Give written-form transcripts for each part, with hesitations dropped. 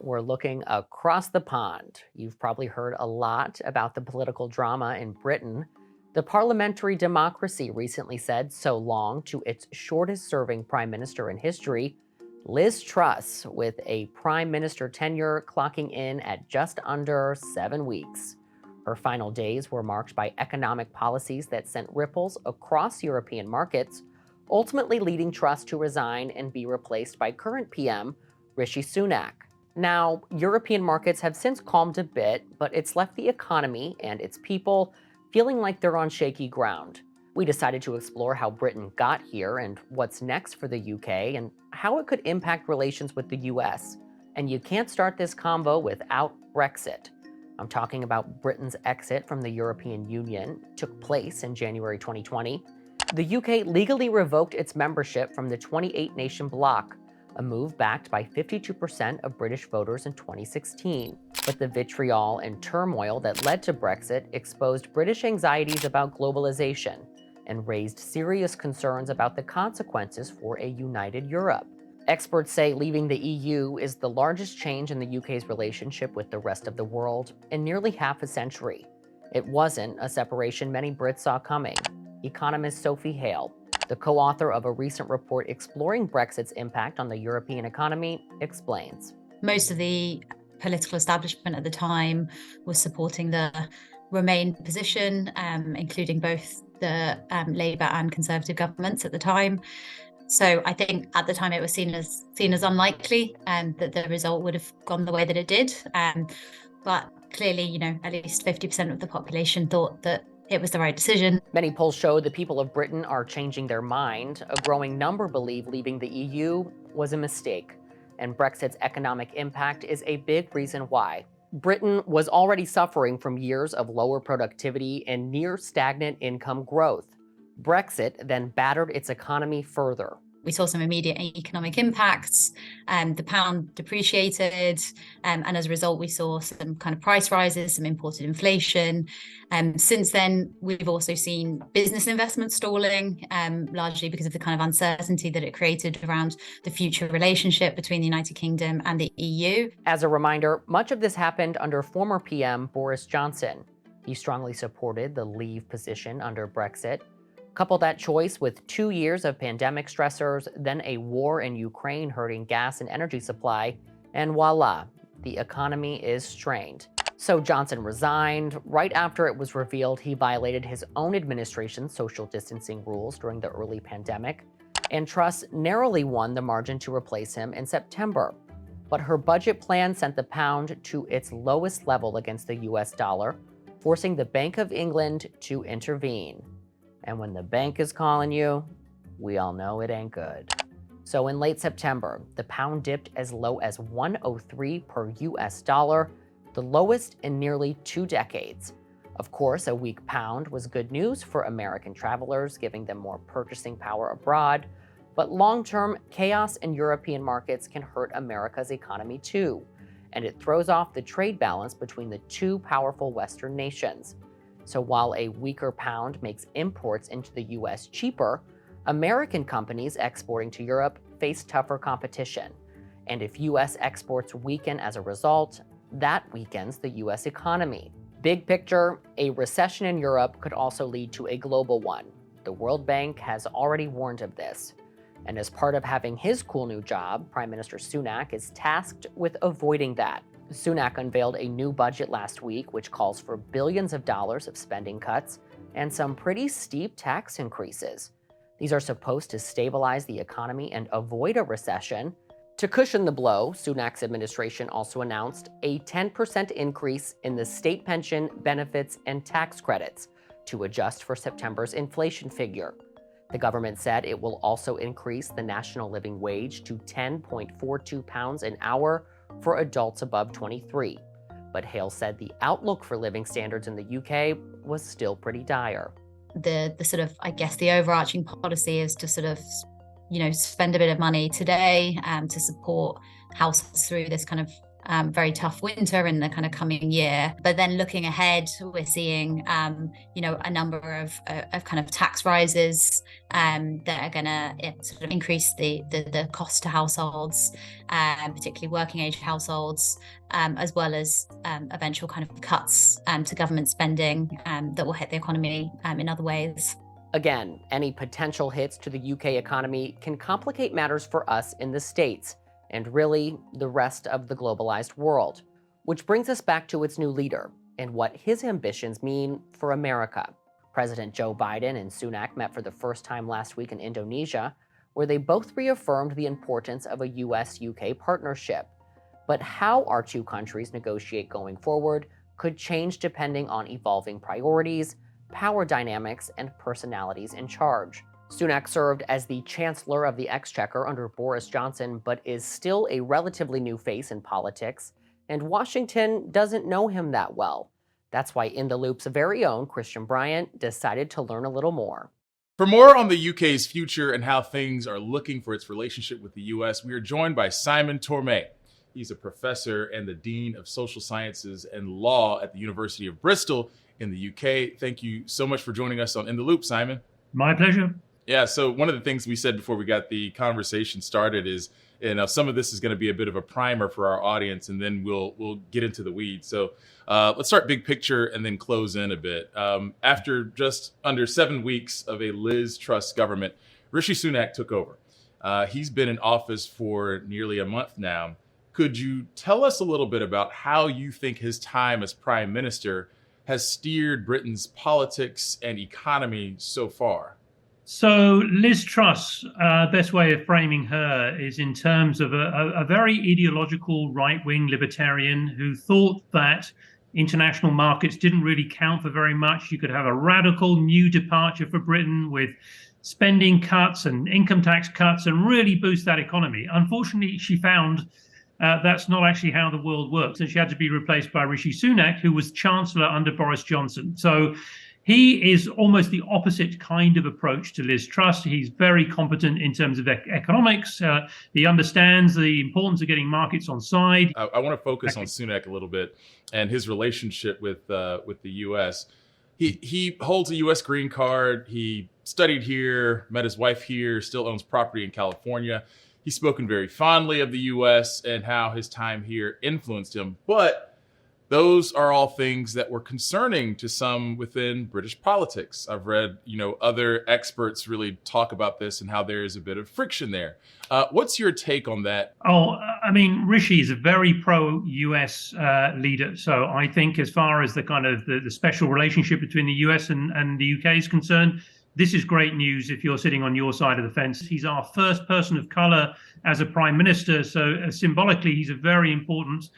we're looking across the pond. You've probably heard a lot about the political drama in Britain. The parliamentary democracy recently said so long to its shortest serving prime minister in history, Liz Truss, with a prime minister tenure clocking in at just under 7 weeks. Her final days were marked by economic policies that sent ripples across European markets, ultimately leading Truss to resign and be replaced by current PM Rishi Sunak. Now, European markets have since calmed a bit, but it's left the economy and its people feeling like they're on shaky ground. We decided to explore how Britain got here and what's next for the UK and how it could impact relations with the US. And you can't start this convo without Brexit. I'm talking about Britain's exit from the European Union took place in January 2020. The UK legally revoked its membership from the 28-nation bloc, a move backed by 52% of British voters in 2016. But the vitriol and turmoil that led to Brexit exposed British anxieties about globalization and raised serious concerns about the consequences for a united Europe. Experts say leaving the EU is the largest change in the UK's relationship with the rest of the world in nearly half a century. It wasn't a separation many Brits saw coming. Economist Sophie Hale, the co-author of a recent report exploring Brexit's impact on the European economy, explains. Most of the political establishment at the time was supporting the Remain position, including both the Labour and Conservative governments at the time. So I think at the time it was seen as unlikely that the result would have gone the way that it did. But clearly, at least 50% of the population thought that it was the right decision. Many polls show the people of Britain are changing their mind. A growing number believe leaving the EU was a mistake, and Brexit's economic impact is a big reason why. Britain was already suffering from years of lower productivity and near stagnant income growth. Brexit then battered its economy further. We saw some immediate economic impacts, the pound depreciated, and as a result, we saw some kind of price rises, some imported inflation. Since then, we've also seen business investment stalling, largely because of the kind of uncertainty that it created around the future relationship between the United Kingdom and the EU. As a reminder, much of this happened under former PM Boris Johnson. He strongly supported the leave position under Brexit. Couple that choice with 2 years of pandemic stressors, then a war in Ukraine hurting gas and energy supply, and voila, the economy is strained. So Johnson resigned right after it was revealed he violated his own administration's social distancing rules during the early pandemic, and Truss narrowly won the margin to replace him in September. But her budget plan sent the pound to its lowest level against the US dollar, forcing the Bank of England to intervene. And when the bank is calling you, we all know it ain't good. So in late September, the pound dipped as low as 103 per US dollar, the lowest in nearly 2 decades. Of course, a weak pound was good news for American travelers, giving them more purchasing power abroad. But long-term, chaos in European markets can hurt America's economy too. And it throws off the trade balance between the two powerful Western nations. So while a weaker pound makes imports into the US cheaper, American companies exporting to Europe face tougher competition. And if US exports weaken as a result, that weakens the US economy. Big picture, a recession in Europe could also lead to a global one. The World Bank has already warned of this. And as part of having his cool new job, Prime Minister Sunak is tasked with avoiding that. Sunak unveiled a new budget last week, which calls for billions of dollars of spending cuts and some pretty steep tax increases. These are supposed to stabilize the economy and avoid a recession. To cushion the blow, Sunak's administration also announced a 10% increase in the state pension, benefits, and tax credits to adjust for September's inflation figure. The government said it will also increase the national living wage to £10.42 an hour for adults above 23. But Hale said the outlook for living standards in the UK was still pretty dire. The sort of, I guess, the overarching policy is to sort of, spend a bit of money today to support households through this kind of very tough winter in the kind of coming year. But then looking ahead, we're seeing, a number of kind of tax rises that are going to sort of increase the cost to households, particularly working age households, as well as eventual kind of cuts to government spending that will hit the economy in other ways. Again, any potential hits to the UK economy can complicate matters for us in the States, and really the rest of the globalized world. Which brings us back to its new leader and what his ambitions mean for America. President Joe Biden and Sunak met for the first time last week in Indonesia, where they both reaffirmed the importance of a US-UK partnership. But how our two countries negotiate going forward could change depending on evolving priorities, power dynamics, and personalities in charge. Sunak served as the Chancellor of the Exchequer under Boris Johnson, but is still a relatively new face in politics, and Washington doesn't know him that well. That's why In the Loop's very own Christian Bryant decided to learn a little more. For more on the UK's future and how things are looking for its relationship with the US, we are joined by Simon Tormé. He's a professor and the Dean of Social Sciences and Law at the University of Bristol in the UK. Thank you so much for joining us on In the Loop, Simon. My pleasure. Yeah, so one of the things we said before we got the conversation started is, some of this is going to be a bit of a primer for our audience, and then we'll get into the weeds. So let's start big picture and then close in a bit. After just under 7 weeks of a Liz Truss government, Rishi Sunak took over. He's been in office for nearly a month now. Could you tell us a little bit about how you think his time as prime minister has steered Britain's politics and economy so far? So Liz Truss, best way of framing her is in terms of a very ideological right-wing libertarian who thought that international markets didn't really count for very much. You could have a radical new departure for Britain with spending cuts and income tax cuts and really boost that economy. Unfortunately, she found that's not actually how the world works, and she had to be replaced by Rishi Sunak, who was Chancellor under Boris Johnson. So he is almost the opposite kind of approach to Liz Truss. He's very competent in terms of economics. He understands the importance of getting markets on side. I want to focus on Sunak a little bit and his relationship with the U.S. He holds a U.S. green card. He studied here, met his wife here, still owns property in California. He's spoken very fondly of the U.S. and how his time here influenced him. But those are all things that were concerning to some within British politics. I've read, other experts really talk about this and how there is a bit of friction there. What's your take on that? Rishi is a very pro-US leader. So I think as far as the kind of the special relationship between the US and the UK is concerned, this is great news if you're sitting on your side of the fence. He's our first person of color as a prime minister. So symbolically, he's a very important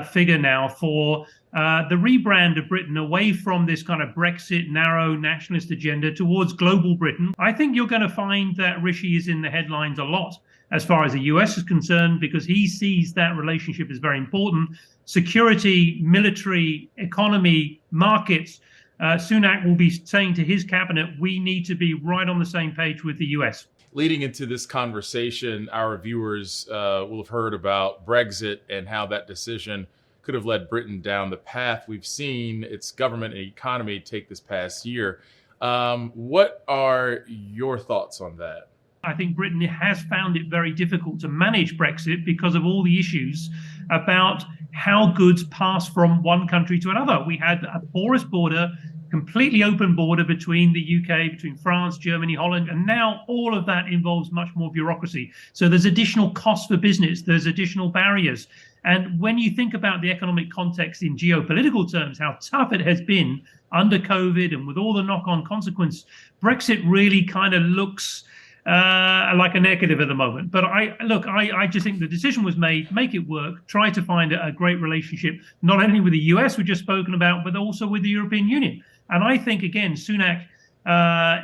figure now for the rebrand of Britain away from this kind of Brexit, narrow nationalist agenda towards global Britain. I think you're going to find that Rishi is in the headlines a lot as far as the US is concerned, because he sees that relationship as very important. Security, military, economy, markets. Sunak will be saying to his cabinet, we need to be right on the same page with the US. Leading into this conversation, our viewers will have heard about Brexit and how that decision could have led Britain down the path we've seen its government and economy take this past year. What are your thoughts on that? I think Britain has found it very difficult to manage Brexit because of all the issues about how goods pass from one country to another. We had a porous border, completely open border between the UK, between France, Germany, Holland, and now all of that involves much more bureaucracy. So there's additional costs for business, there's additional barriers. And when you think about the economic context in geopolitical terms, how tough it has been under COVID and with all the knock-on consequence, Brexit really kind of looks like a negative at the moment. But I just think the decision was made, make it work, try to find a great relationship, not only with the US we've just spoken about, but also with the European Union. And I think, again, Sunak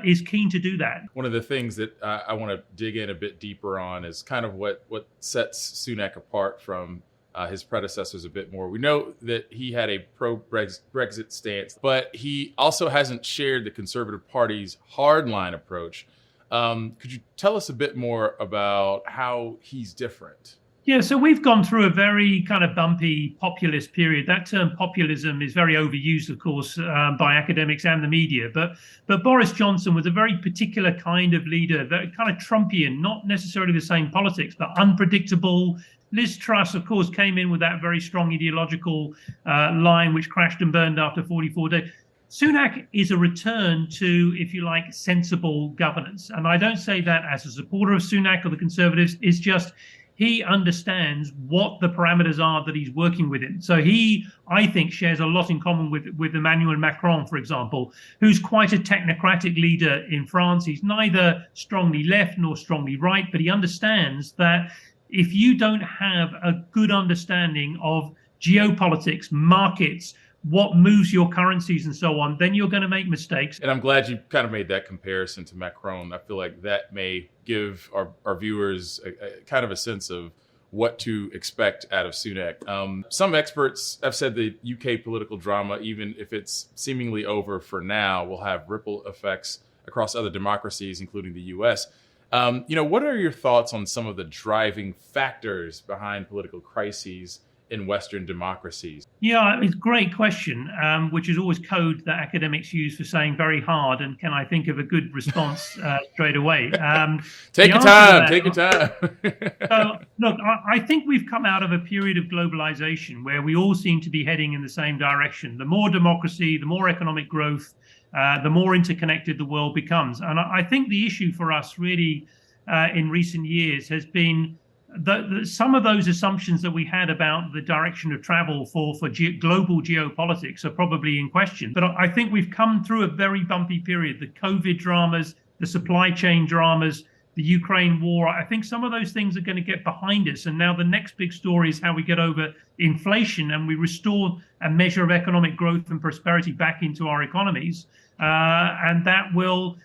is keen to do that. One of the things that I want to dig in a bit deeper on is kind of what sets Sunak apart from his predecessors a bit more. We know that he had a pro-Brexit stance, but he also hasn't shared the Conservative Party's hardline approach. Could you tell us a bit more about how he's different? Yeah, so we've gone through a very kind of bumpy populist period. That term populism is very overused, of course, by academics and the media. But Boris Johnson was a very particular kind of leader, very kind of Trumpian, not necessarily the same politics, but unpredictable. Liz Truss, of course, came in with that very strong ideological line, which crashed and burned after 44 days. Sunak is a return to, if you like, sensible governance. And I don't say that as a supporter of Sunak or the Conservatives. It's just he understands what the parameters are that he's working within. So he, I think, shares a lot in common with Emmanuel Macron, for example, who's quite a technocratic leader in France. He's neither strongly left nor strongly right, but he understands that if you don't have a good understanding of geopolitics, markets, what moves your currencies and so on, then you're going to make mistakes. And I'm glad you kind of made that comparison to Macron. I feel like that may give our viewers a kind of a sense of what to expect out of Sunak. Some experts have said the UK political drama, even if it's seemingly over for now, will have ripple effects across other democracies, including the US. What are your thoughts on some of the driving factors behind political crises in Western democracies? Yeah, it's a great question, which is always code that academics use for saying very hard. And can I think of a good response straight away? Take your time. Take your time. So, look, I think we've come out of a period of globalization where we all seem to be heading in the same direction. The more democracy, the more economic growth, the more interconnected the world becomes. And I think the issue for us really in recent years has been some of those assumptions that we had about the direction of travel for global geopolitics are probably in question. But I think we've come through a very bumpy period. The COVID dramas, the supply chain dramas, the Ukraine war, I think some of those things are going to get behind us. And now the next big story is how we get over inflation and we restore a measure of economic growth and prosperity back into our economies. And that will,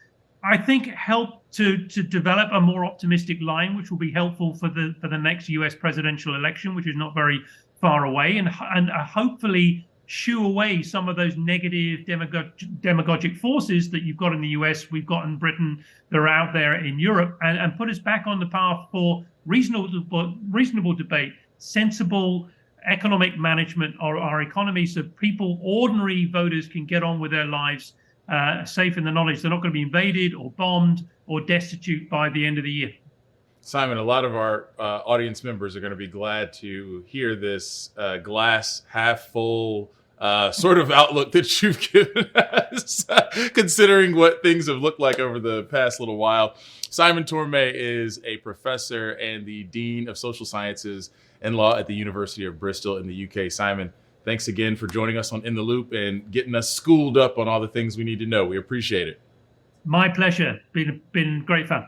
I think, help to develop a more optimistic line, which will be helpful for the next US presidential election, which is not very far away, and hopefully shoo away some of those negative demagogic forces that you've got in the US, we've got in Britain, that are out there in Europe, and put us back on the path for reasonable debate, sensible economic management of our economy, so people, ordinary voters, can get on with their lives safe in the knowledge they're not going to be invaded or bombed or destitute by the end of the year. Simon, a lot of our audience members are going to be glad to hear this glass half full sort of outlook that you've given us, considering what things have looked like over the past little while. Simon Tormé is a professor and the Dean of Social Sciences and Law at the University of Bristol in the UK. Simon, thanks again for joining us on In the Loop and getting us schooled up on all the things we need to know. We appreciate it. My pleasure. Been great fun.